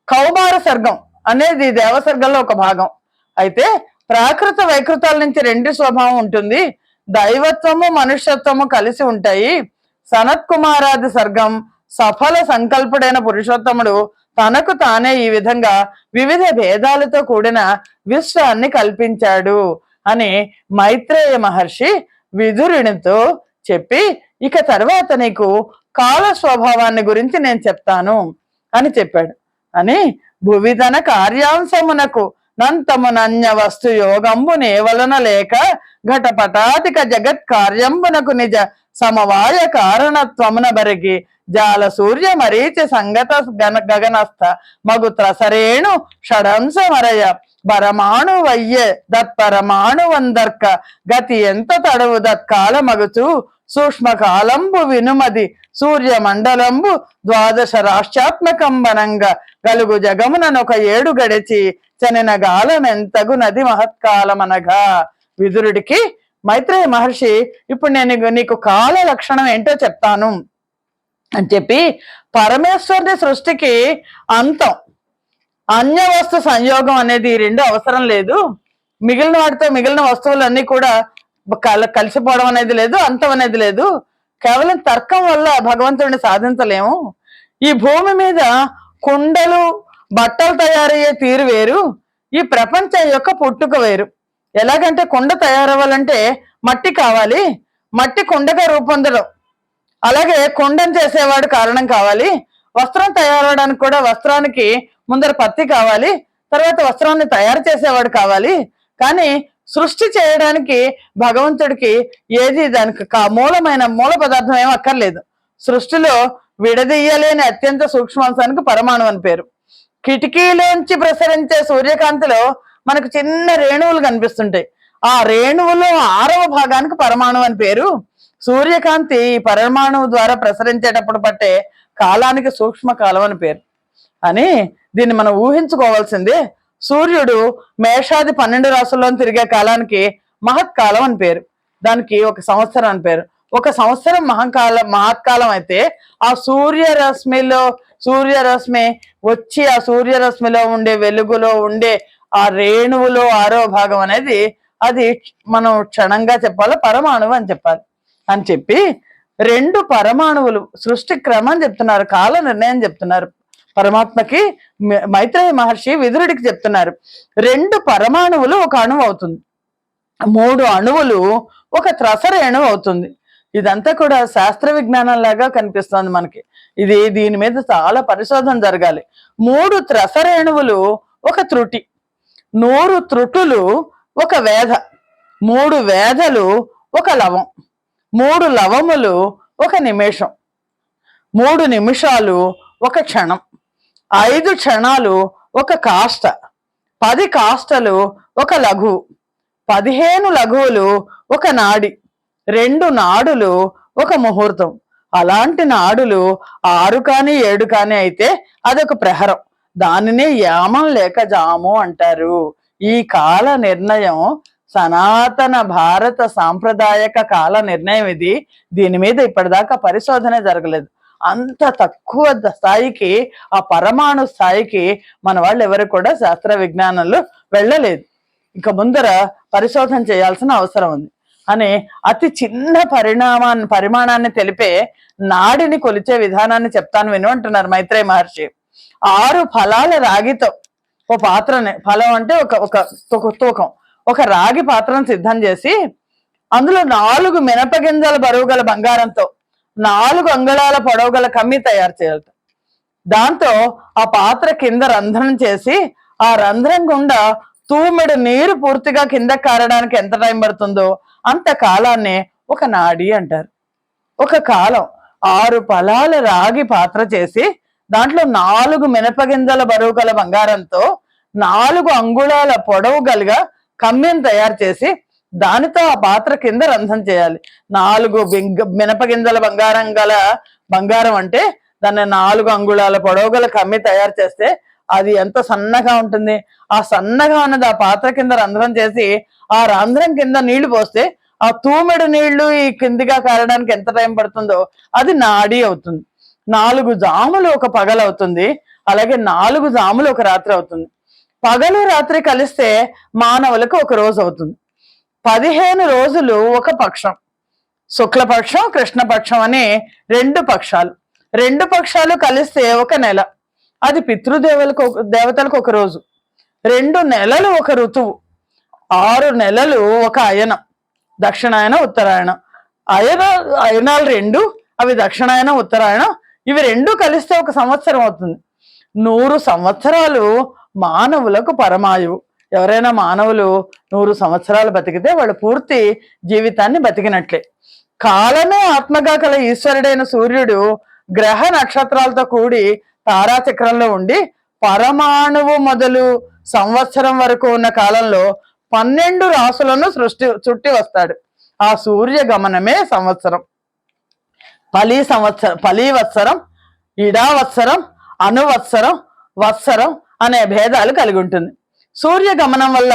కౌమార సర్గం అనేది దేవసర్గంలో ఒక భాగం. అయితే ప్రాకృత వైకృతాల నుంచి 2 స్వభావం ఉంటుంది. దైవత్వము మనుష్యత్వము కలిసి ఉంటాయి. సనత్ కుమారాది సర్గం సఫల సంకల్పుడైన పురుషోత్తముడు తనకు తానే ఈ విధంగా వివిధ భేదాలతో కూడిన విశ్వాన్ని కల్పించాడు అని మైత్రేయ మహర్షి విదురునితో చెప్పి, ఇక తర్వాత నీకు కాల స్వభావాన్ని గురించి నేను చెప్తాను అని చెప్పాడు. అని భువిధన కార్యాంశమునకు నంతమునన్య వస్తు యోగంబు నేవలన లేక ఘటపటాతిక జగత్ కార్యంబునకు నిజ సమవాయ కారణత్వమున బరిగి జాల సూర్య మరీచి సంగత గగనస్థ మగు త్రసరేణు షడంశమరయ పరమాణు వయ్యె దత్పరమాణు వందర్క గతి ఎంత తడవు దత్కాల మగుచు సూక్ష్మ కాలంబు వినుమది సూర్య మండలంబు 12 రాష్ట్రాత్మకంబనంగా గలుగు జగముననొక 7 గడిచి చనిన గాలమెంతగు నది మహత్కాలమనగా. విదురుడికి మైత్రేయ మహర్షి ఇప్పుడు నేను నీకు కాల లక్షణం ఏంటో చెప్తాను అని చెప్పి, పరమేశ్వరుని సృష్టికి అంతం, అన్య వస్తు సంయోగం అనేది 2 అవసరం లేదు. మిగిలిన వాటితో మిగిలిన వస్తువులన్నీ కూడా కలిసిపోవడం అనేది లేదు, అంతం అనేది లేదు. కేవలం తర్కం వల్ల భగవంతుడిని సాధించలేము. ఈ భూమి మీద కుండలు బట్టలు తయారయ్యే తీరు వేరు, ఈ ప్రపంచం యొక్క పుట్టుక వేరు. ఎలాగంటే కుండ తయారవ్వాలంటే మట్టి కావాలి, మట్టి కుండగా రూపొందడం. అలాగే కుండను చేసేవాడు కారణం కావాలి. వస్త్రం తయారవడానికి కూడా వస్త్రానికి ముందర పత్తి కావాలి, తర్వాత వస్త్రాన్ని తయారు చేసేవాడు కావాలి. కానీ సృష్టి చేయడానికి భగవంతుడికి ఏది దానికి మూల పదార్థం ఏం అక్కర్లేదు. సృష్టిలో విడదీయలేని అత్యంత సూక్ష్మాంశానికి పరమాణు అని పేరు. కిటికీలోంచి ప్రసరించే సూర్యకాంతిలో మనకు చిన్న రేణువులు కనిపిస్తుంటాయి. ఆ రేణువులో 6వ భాగానికి పరమాణు అని పేరు. సూర్యకాంతి పరమాణువు ద్వారా ప్రసరించేటప్పుడు పట్టే కాలానికి సూక్ష్మ కాలం అని పేరు. అని దీన్ని మనం ఊహించుకోవాల్సిందే. సూర్యుడు మేషాది 12 రాసుల్లో తిరిగే కాలానికి మహత్కాలం అని పేరు. దానికి 1 సంవత్సరం అని పేరు. 1 సంవత్సరం మహత్కాలం అయితే ఆ సూర్యరశ్మి వచ్చి ఆ సూర్యరశ్మిలో ఉండే వెలుగులో ఉండే ఆ రేణువులో 6వ భాగం అనేది అది మనం క్షణంగా చెప్పాలి, పరమాణువు అని చెప్పాలి అని చెప్పి 2 పరమాణువులు సృష్టి క్రమం చెప్తున్నారు, కాల నిర్ణయం చెప్తున్నారు. పరమాత్మకి మైత్రేయ మహర్షి విదురుడికి చెప్తున్నారు. 2 పరమాణువులు 1 అణువు అవుతుంది, 3 అణువులు 1 త్రసరేణువు అవుతుంది. ఇదంతా కూడా శాస్త్ర విజ్ఞానం లాగా కనిపిస్తోంది మనకి. దీని మీద చాలా పరిశోధన జరగాలి. 3 త్రసరేణువులు 1 త్రుటి, 100 త్రుటులు 1 వేధ, 3 వేధలు 1 లవం, 3 లవములు 1 నిమిషం, 3 నిమిషాలు 1 క్షణం, 5 క్షణాలు 1 కాష్ట, 10 కాష్టలు 1 లఘువు, 15 లఘువులు 1 నాడి, 2 నాడులు 1 ముహూర్తం. అలాంటి నాడులు 6 కానీ 7 కానీ అయితే అదొక ప్రహరం. దానిని యామం లేక జాము అంటారు. ఈ కాల నిర్ణయం సనాతన భారత సాంప్రదాయక కాల నిర్ణయం ఇది. దీని మీద ఇప్పటిదాకా పరిశోధనే జరగలేదు. అంత తక్కువ స్థాయికి, ఆ పరమాణు స్థాయికి మన వాళ్ళు ఎవరు కూడా శాస్త్ర విజ్ఞానంలో వెళ్ళలేదు. ఇక ముందర పరిశోధన చేయాల్సిన అవసరం ఉంది. అనే అతి చిన్న పరిమాణాన్ని తెలిపే నాడిని కొలిచే విధానాన్ని చెప్తాను విను అంటున్నారు మైత్రేయ మహర్షి. 6 ఫలాల రాగితో ఓ పాత్రని, ఫలం అంటే ఒక తూకం, ఒక రాగి పాత్రను సిద్ధం చేసి అందులో 4 మినపగింజల బరువు గల బంగారంతో 4 అంగుళాల పొడవు గల కమ్మి తయారు చేయాలి. దాంతో ఆ పాత్ర కింద రంధ్రం చేసి ఆ రంధ్రం గుండా తూమెడు నీరు పూర్తిగా కింద కారడానికి ఎంత టైం పడుతుందో అంత కాలాన్ని ఒక నాడి అంటారు. ఒక కాలం 6 ఫలాల రాగి పాత్ర చేసి దాంట్లో 4 మినపగింజల బరువు గల బంగారంతో 4 అంగుళాల పొడవు గల కమ్మిని తయారు చేసి దానితో ఆ పాత్ర కింద రంధ్రం చేయాలి. 4 మినపగింజల బంగారం అంటే దాన్ని 4 అంగుళాల పొడవు గల కమ్మి తయారు చేస్తే అది ఎంత సన్నగా ఉంటుంది. ఆ సన్నగా ఉన్నది ఆ పాత్ర కింద రంధ్రం చేసి ఆ రంధ్రం కింద నీళ్లు పోస్తే ఆ తూమెడు నీళ్లు ఈ కిందిగా కారడానికి ఎంత టైం పడుతుందో అది నాడి అవుతుంది. 4 జాములు ఒక పగలు అవుతుంది, అలాగే 4 జాములు ఒక రాత్రి అవుతుంది. పగలు రాత్రి కలిస్తే మానవులకు ఒక రోజు అవుతుంది. 15 రోజులు ఒక పక్షం, శుక్లపక్షం కృష్ణపక్షం అని 2 పక్షాలు. 2 పక్షాలు కలిస్తే ఒక నెల, అది దేవతలకు ఒక రోజు. 2 నెలలు ఒక ఋతువు, 6 నెలలు ఒక అయనం, దక్షిణాయనం ఉత్తరాయణం. అయనాలు 2, అవి దక్షిణాయనం ఉత్తరాయణం. ఇవి 2 కలిస్తే ఒక సంవత్సరం అవుతుంది. 100 సంవత్సరాలు మానవులకు పరమాయువు. ఎవరైనా మానవులు 100 సంవత్సరాలు బతికితే వాళ్ళు పూర్తి జీవితాన్ని బతికినట్లే. కాలమే ఆత్మగా కల ఈశ్వరుడైన సూర్యుడు గ్రహ నక్షత్రాలతో కూడి తారాచక్రంలో ఉండి పరమాణువు మొదలు సంవత్సరం వరకు ఉన్న కాలంలో 12 రాసులను చుట్టి వస్తాడు. ఆ సూర్య గమనమే సంవత్సరం. ఫలీవత్సరం, ఇడావత్సరం, అనువత్సరం, వత్సరం అనే భేదాలు కలిగి ఉంటుంది. సూర్య గమనం వల్ల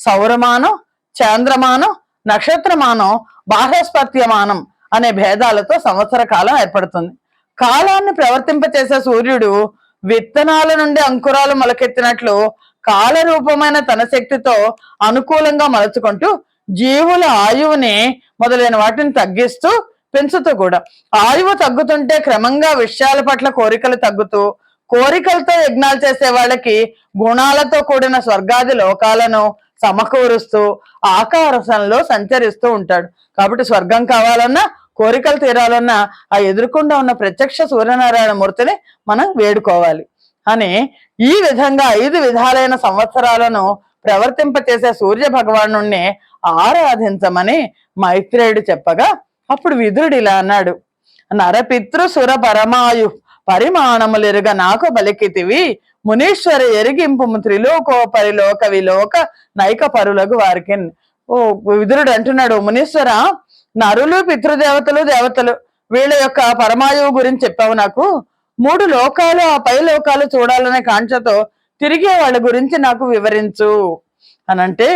సౌరమానం, చంద్రమానం, నక్షత్రమానం, బాహ్యస్పత్యమానం అనే భేదాలతో సంవత్సర కాలం ఏర్పడుతుంది. కాలాన్ని ప్రవర్తింపచేసే సూర్యుడు విత్తనాల నుండి అంకురాలు మొలకెత్తినట్లు కాలరూపమైన తన శక్తితో అనుకూలంగా మలుచుకుంటూ జీవుల ఆయువుని మొదలైన వాటిని తగ్గిస్తూ పెంచుతూ కూడా. ఆయువు తగ్గుతుంటే క్రమంగా విషయాల పట్ల కోరికలు తగ్గుతూ, కోరికలతో యజ్ఞాలు చేసే వాళ్ళకి గుణాలతో కూడిన స్వర్గాది లోకాలను సమకూరుస్తూ ఆకాశంలో సంచరిస్తూ ఉంటాడు. కాబట్టి స్వర్గం కావాలన్నా, కోరికలు తీరాలన్నా ఆ ఎదురుకుండా ఉన్న ప్రత్యక్ష సూర్యనారాయణ మూర్తిని మనం వేడుకోవాలి అని ఈ విధంగా 5 విధాలైన సంవత్సరాలను ప్రవర్తింపచేసే సూర్య భగవాను ఆరాధించమని మైత్రేయుడు చెప్పగా అప్పుడు విదురుడు ఇలా అన్నాడు: నరపితృ సుర పరమాయు పరిమాణములెరుగ నాకు బలికితివి మునీశ్వర ఎరిగింపు త్రిలోకోపరిలోక విలోక నైక పరులకు వారికి. ఓ విదురుడు అంటున్నాడు, మునీశ్వర, నరులు, పితృదేవతలు, దేవతలు వీళ్ళ యొక్క పరమాయువు గురించి చెప్పావు నాకు. 3 లోకాలు, ఆ పై లోకాలు చూడాలనే కాంక్షతో తిరిగే వాళ్ళ గురించి నాకు వివరించు అనంటే,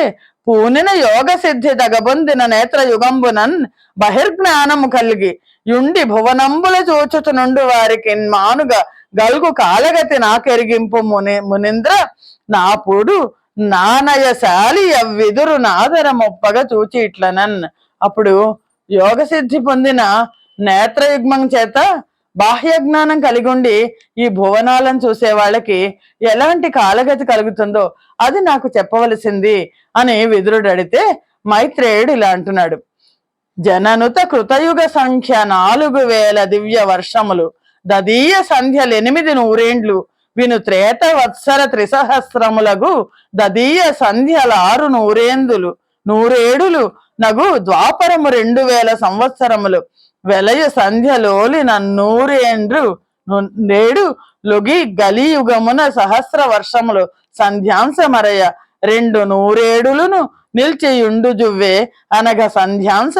పూనిన యోగ సిద్ధి తగబొందిన నేత్ర యుగంబునన్ బహిర్జ్ఞానము కలిగి యుండి భువనంబుల చూచుచు నుండి వారికి మానుగా గల్గు కాలగతి నాకెరిగింపు మునింద్ర నాపుడు నానయశాలి అవ్విదురు నాదర మొప్పగా చూచి ఇట్లనన్. అప్పుడు యోగ సిద్ధి పొందిన నేత్రయుగ్మం చేత బాహ్య జ్ఞానం కలిగి ఉండి ఈ భువనాలను చూసే వాళ్ళకి ఎలాంటి కాలగతి కలుగుతుందో అది నాకు చెప్పవలసింది అని విదురుడు అడిగితే మైత్రేయుడు ఇలా అంటున్నాడు: జననుత కృతయుగ సంఖ్య 4000 దివ్య వర్షములు, దదీయ సంధ్యలు 800 విను త్రేత వత్సర త్రిసహస్రములగు దదీయ సంధ్యల 600 100 నగు ద్వాపరము 2000 సంవత్సరములు వెలయ సంధ్యలోలి నన్నూరేండ్రు నేడు లొగి గలియుగమున సహస్ర వర్షములు సంధ్యాంశమరయ 200 నిల్చియుండు జువ్వే అనగ సంధ్యాంశ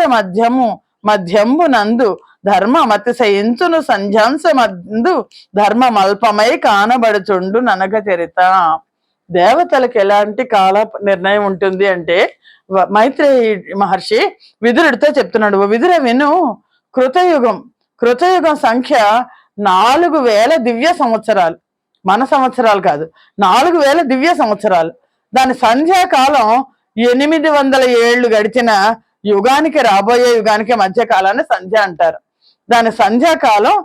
మధ్యంబు నందు ధర్మమతిశయించును సంధ్యాంశ మందు ధర్మమల్పమై కానబడుచుండు ననగ చరిత. దేవతలకు ఎలాంటి కాల నిర్ణయం ఉంటుంది అంటే మైత్రేయ మహర్షి విదురుడితో చెప్తున్నాడు. విదుర విను, కృతయుగం సంఖ్య 4000 దివ్య సంవత్సరాలు, మన సంవత్సరాలు కాదు, 4000 దివ్య సంవత్సరాలు. దాని సంధ్యాకాలం 800 ఏళ్లు గడిచిన యుగానికి రాబోయే యుగానికి మధ్య కాలాన్ని సంధ్య అంటారు. దాని సంధ్యాకాలం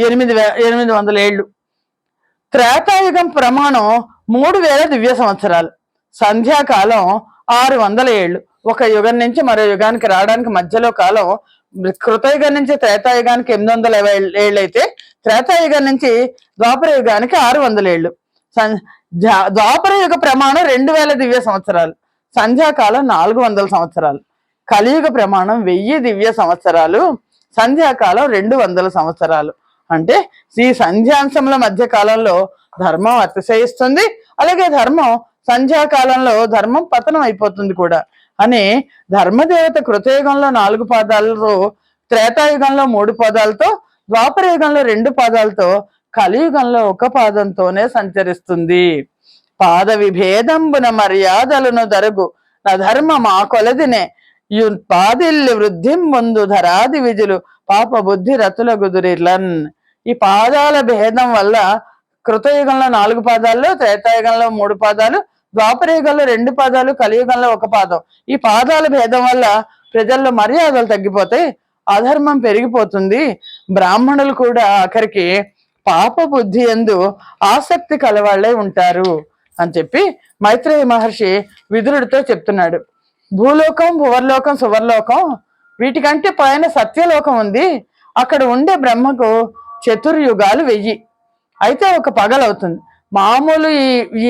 800 ఏళ్ళు. త్రేతాయుగం ప్రమాణం 3000 దివ్య సంవత్సరాలు. సంధ్యాకాలం 600 ఏళ్ళు. ఒక యుగం నుంచి మరో యుగానికి రావడానికి మధ్యలో కాలం కృతయుగం నుంచి త్రేతాయుగానికి 820 ఏళ్ళు అయితే త్రేతాయుగం నుంచి ద్వాపర యుగానికి 600 ఏళ్ళు. ద్వాపర యుగ ప్రమాణం 2000 దివ్య సంవత్సరాలు. సంధ్యాకాలం 400 సంవత్సరాలు. కలియుగ ప్రమాణం 1000 దివ్య సంవత్సరాలు. సంధ్యాకాలం 200 సంవత్సరాలు. అంటే ఈ సంధ్యాంశముల మధ్య కాలంలో ధర్మం అతిశయిస్తుంది, అలాగే ధర్మం సంధ్యాకాలంలో ధర్మం పతనం అయిపోతుంది కూడా అని ధర్మదేవత కృతయుగంలో 4 పాదాలతో, త్రేతాయుగంలో 3 పాదాలతో, ద్వాపర యుగంలో 2 పాదాలతో, కలియుగంలో 1 పాదంతోనే సంచరిస్తుంది. పాద విభేదంబున మర్యాదలను దరుగు నధర్మ మా కొలదినే పాదిల్లి వృద్ధిం ముందు ధరాది విజులు పాప బుద్ధి రతుల గుదురిలన్. ఈ పాదాల భేదం వల్ల కృతయుగంలో 4 పాదాల్లో, త్రేతాయుగంలో 3 పాదాలు, ద్వాపరయుగంలో 2 పాదాలు, కలియుగంలో 1 పాదం. ఈ పాదాల భేదం వల్ల ప్రజల్లో మర్యాదలు తగ్గిపోతాయి, అధర్మం పెరిగిపోతుంది, బ్రాహ్మణులు కూడా ఆఖరికి పాప బుద్ధి యందు ఆసక్తి కలవాళ్లే ఉంటారు అని చెప్పి మైత్రేయ మహర్షి విదురుడితో చెప్తున్నాడు. భూలోకం, భువర్లోకం, సువర్లోకం వీటికంటే పైన సత్యలోకం ఉంది. అక్కడ ఉండే బ్రహ్మకు చతుర్యుగాలు 1000. అయితే ఒక పగలవుతుంది. మామూలు ఈ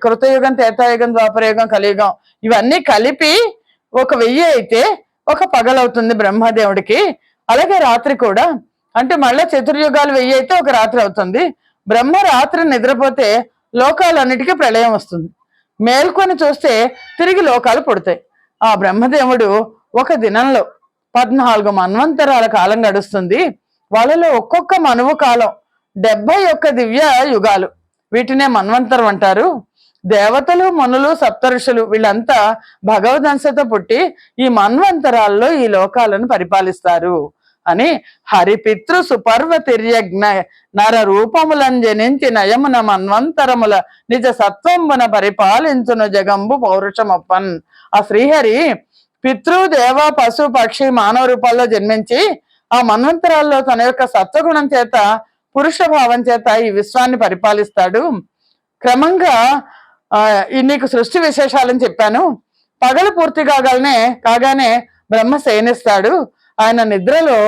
కృతయుగం, త్రేతాయుగం, ద్వాపరయుగం, కలియుగం ఇవన్నీ కలిపి ఒక 1000 అయితే ఒక పగలవుతుంది బ్రహ్మదేవుడికి. అలాగే రాత్రి కూడా, అంటే మళ్ళీ చతుర్యుగాలు 1000 అయితే ఒక రాత్రి అవుతుంది. బ్రహ్మ రాత్రి నిద్రపోతే లోకాలన్నిటికీ ప్రళయం వస్తుంది. మేల్కొని చూస్తే తిరిగి లోకాలు పుడతాయి. ఆ బ్రహ్మదేవుడు ఒక దినంలో 14 మన్వంతరాల కాలం గడుస్తుంది. వాళ్ళలో ఒక్కొక్క మనువు కాలం 71 దివ్య యుగాలు. వీటినే మన్వంతరం అంటారు. దేవతలు, మనులు, సప్తఋషులు వీళ్ళంతా భగవదంశతో పుట్టి ఈ మన్వంతరాల్లో ఈ లోకాలను పరిపాలిస్తారు అని హరిపితృ సుపర్వతిర్యజ్ఞ నర రూపములను జనించి నయమున మన్వంతరముల నిజ సత్వంబున పరిపాలించును జగంబు పౌరుషమప్పన్. ఆ శ్రీహరి పితృ, దేవ, పశు, పక్షి, మానవ రూపాల్లో జన్మించి ఆ మన్వంతరాల్లో తన యొక్క సత్వగుణం చేత, పురుష భావం చేత ఈ విశ్వాన్ని పరిపాలిస్తాడు. క్రమంగా నీకు సృష్టి విశేషాలని చెప్పాను. పగలు పూర్తి కాగానే బ్రహ్మ శయనిస్తాడు. ఆయన నిద్రలో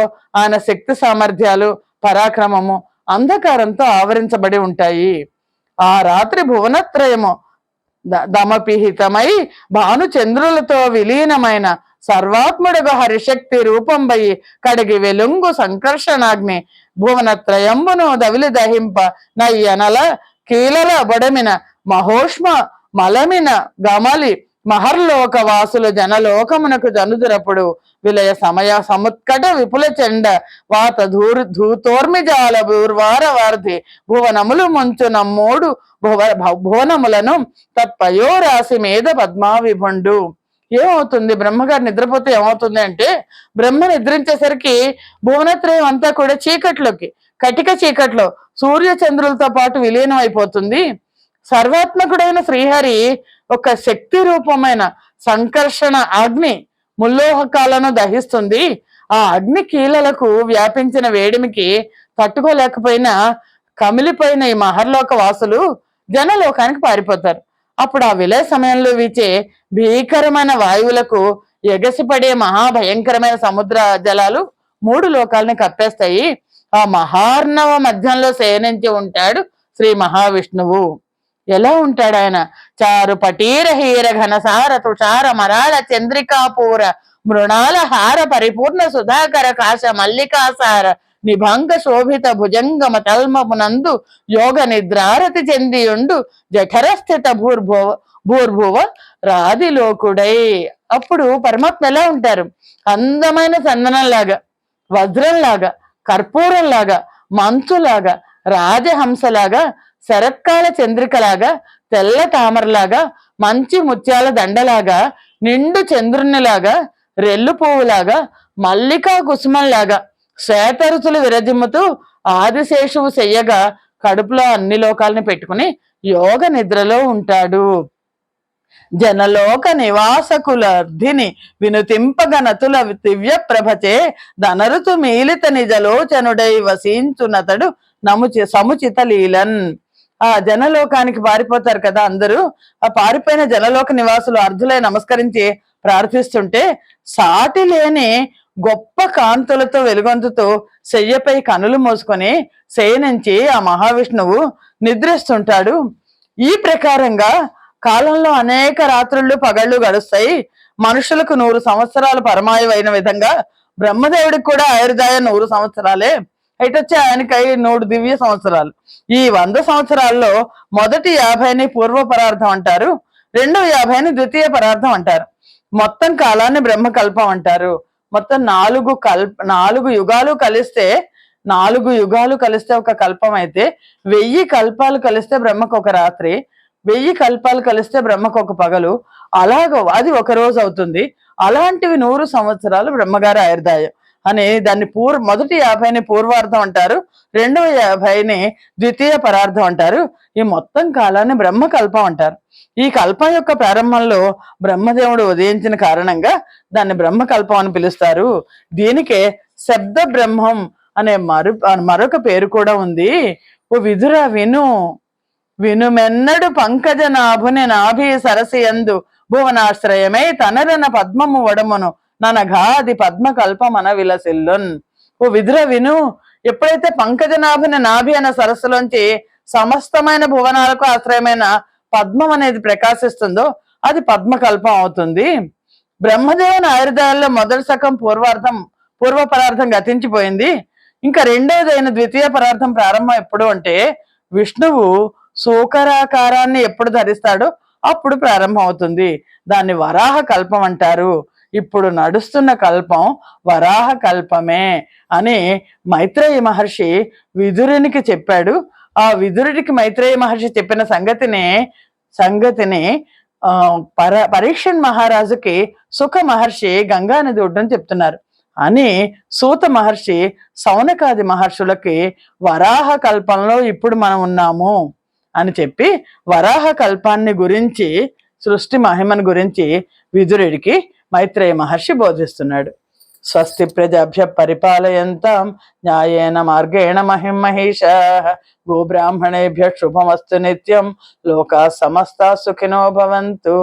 ఆయన శక్తి సామర్థ్యాలు, పరాక్రమము అంధకారంతో ఆవరించబడి ఉంటాయి. ఆ రాత్రి భువనత్రయము దమపిహితమై భాను చంద్రులతో విలీనమైన సర్వాత్ముడుగా హరిశక్తి రూపంబై కడిగి వెలుంగు సంకర్షణాగ్ని భువనత్రయంబును దవిలి దహింప నయ్యనల కీలల బొడమిన మహోష్మ మలమిన గమలి మహర్లోక వాసుల జనలోకమునకు జనుదురప్పుడు విలయ సమయ సముత్కట విపుల చెండ వాత ధూతోర్మిజాల భూర్వార వార్ధి భువనములు ముంచు నమ్మోడు భువనములను తత్పయోరాశి మీద పద్మావిభండు. ఏమవుతుంది? బ్రహ్మగారు నిద్రపోతే ఏమవుతుంది అంటే, బ్రహ్మ నిద్రించేసరికి భువనత్రయం అంతా కూడా చీకట్లోకి, కటిక చీకట్లో సూర్య చంద్రులతో పాటు విలీనం అయిపోతుంది. సర్వాత్మకుడైన శ్రీహరి ఒక శక్తి రూపమైన సంకర్షణ అగ్ని ముల్లోహకాలను దహిస్తుంది. ఆ అగ్ని కీలలకు వ్యాపించిన వేడిమికి తట్టుకోలేకపోయినా కమిలిపోయిన ఈ మహర్లోక వాసులు జనలోకానికి పారిపోతారు. అప్పుడు ఆ విలయ సమయంలో వీచే భీకరమైన వాయువులకు ఎగసిపడే మహాభయంకరమైన సముద్ర జలాలు 3 లోకాలని కప్పేస్తాయి. ఆ మహార్ణవ మధ్యంలో శయనించి ఉంటాడు శ్రీ మహావిష్ణువు. ఎలా ఉంటాడు ఆయన? చారు పటీర హీర ఘనసార తుషార మరాళ చంద్రికాపూర మృణాల హార పరిపూర్ణ సుధాకర కాశ మల్లికాసార నిభంగ శోభిత భుజంగమ తల్మమునందు యోగ నిద్రారతి చెందియుండు జఠరస్థిత భూర్భువ రాదిలోకుడై. అప్పుడు పరమాత్మ ఎలా ఉంటారు? అందమైన చందనంలాగా, వజ్రంలాగా, కర్పూరంలాగా, మంచులాగా, రాజహంసలాగా, శరత్కాల చంద్రికలాగా, తెల్ల తామరలాగా, మంచి ముత్యాల దండలాగా, నిండు చంద్రునిలాగా, రెల్లు పువ్వులాగా, మల్లికా కుసుమంలాగా శ్వేతరుచులు విరజిమ్ముతూ ఆదిశేషువు చెయ్యగా కడుపులో అన్ని లోకాలని పెట్టుకుని యోగ నిద్రలో ఉంటాడు. జనలోక నివాసకులర్ధిని వినుతింపగనతుల దివ్య ప్రభచే ధనరుతు మీలిత నిజలోచనుడై వసించునతడు సముచిత లీలన్. ఆ జనలోకానికి పారిపోతారు కదా అందరూ. ఆ పారిపోయిన జనలోక నివాసులు అర్ధులై నమస్కరించి ప్రార్థిస్తుంటే సాటి లేని గొప్ప కాంతులతో వెలుగొందుతూ శయ్యపై కనులు మోసుకొని శయనించి ఆ మహావిష్ణువు నిద్రిస్తుంటాడు. ఈ ప్రకారంగా కాలంలో అనేక రాత్రుళ్ళు పగళ్ళు గడుస్తాయి. మనుషులకు 100 సంవత్సరాలు పరమాయువైన విధంగా బ్రహ్మదేవుడికి కూడా ఆయుర్దాయ 100 సంవత్సరాలే. అయితే ఆయనకై 100 దివ్య సంవత్సరాలు. ఈ 100 సంవత్సరాల్లో మొదటి 50ని పూర్వ పరార్థం అంటారు, రెండవ 50ని ద్వితీయ పరార్థం అంటారు. మొత్తం కాలాన్ని బ్రహ్మకల్పం అంటారు. మొత్తం 4 యుగాలు కలిస్తే 4 యుగాలు కలిస్తే ఒక కల్పం అయితే 1000 కల్పాలు కలిస్తే బ్రహ్మకు ఒక రాత్రి, 1000 కల్పాలు కలిస్తే బ్రహ్మకు ఒక పగలు, అలాగ అది ఒక రోజు అవుతుంది. అలాంటివి 100 సంవత్సరాలు బ్రహ్మగారి ఆయుర్దాయం అని దాన్ని మొదటి 50ని పూర్వార్థం అంటారు, రెండవ 50ని ద్వితీయ పరార్థం అంటారు. ఈ మొత్తం కాలాన్ని బ్రహ్మకల్పం అంటారు. ఈ కల్పం యొక్క ప్రారంభంలో బ్రహ్మదేవుడు ఉదయించిన కారణంగా దాన్ని బ్రహ్మకల్పం అని పిలుస్తారు. దీనికే శబ్ద బ్రహ్మం అనే మరొక పేరు కూడా ఉంది. ఓ విదుర విను, వినుమెన్నడు పంకజనాభుని నాభి సరసియందు భువనాశ్రయమై తనరన పద్మము వడమును ననఘాది పద్మకల్పమన విలసిల్లున్. ఓ విదుర విను, ఎప్పుడైతే పంకజనాభుని నాభి అనే సరస్సులోంచి సమస్తమైన భువనాలకు ఆశ్రయమైన పద్మం అనేది ప్రకాశిస్తుందో అది పద్మకల్పం అవుతుంది. బ్రహ్మదేవుని ఆయుర్దాయాల్లో మొదటి సగం పూర్వ పరార్థం గతించిపోయింది. ఇంకా రెండోదైన ద్వితీయ పరార్థం ప్రారంభం ఎప్పుడు అంటే విష్ణువు సూకరాకారాన్ని ఎప్పుడు ధరిస్తాడో అప్పుడు ప్రారంభం అవుతుంది. దాన్ని వరాహ కల్పం అంటారు. ఇప్పుడు నడుస్తున్న కల్పం వరాహ కల్పమే అని మైత్రేయ మహర్షి విదురునికి చెప్పాడు. ఆ విదురుడికి మైత్రేయ మహర్షి చెప్పిన సంగతిని పరీక్షన్ మహారాజుకి సుఖ మహర్షి గంగా నది ఒడ్డున చెప్తున్నారు అని సూత మహర్షి సౌనకాది మహర్షులకి వరాహ కల్పంలో ఇప్పుడు మనం ఉన్నాము అని చెప్పి వరాహ కల్పాన్ని గురించి, సృష్టి మహిమను గురించి విదురుడికి మైత్రేయ మహర్షి బోధిస్తున్నాడు. స్వస్తి ప్రజాభ్య పరిపాలయంతాం న్యాయేన మార్గేణ మహిమహేషాః గోబ్రాహ్మణేభ్య శుభమస్తు నిత్యం లోకా సమస్తా సుఖినో భవంతు.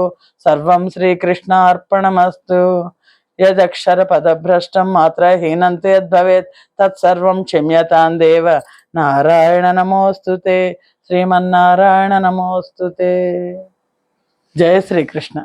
సర్వం శ్రీకృష్ణార్పణమస్తు. యదక్షర పదభ్రష్టం మాత్రహీనంతే యద్భవేత్ తత్సర్వం క్షమ్యతాం దేవ. నారాయణ నమోస్తుతే. శ్రీమన్నారాయణ నమోస్తుతే. జయ శ్రీకృష్ణ.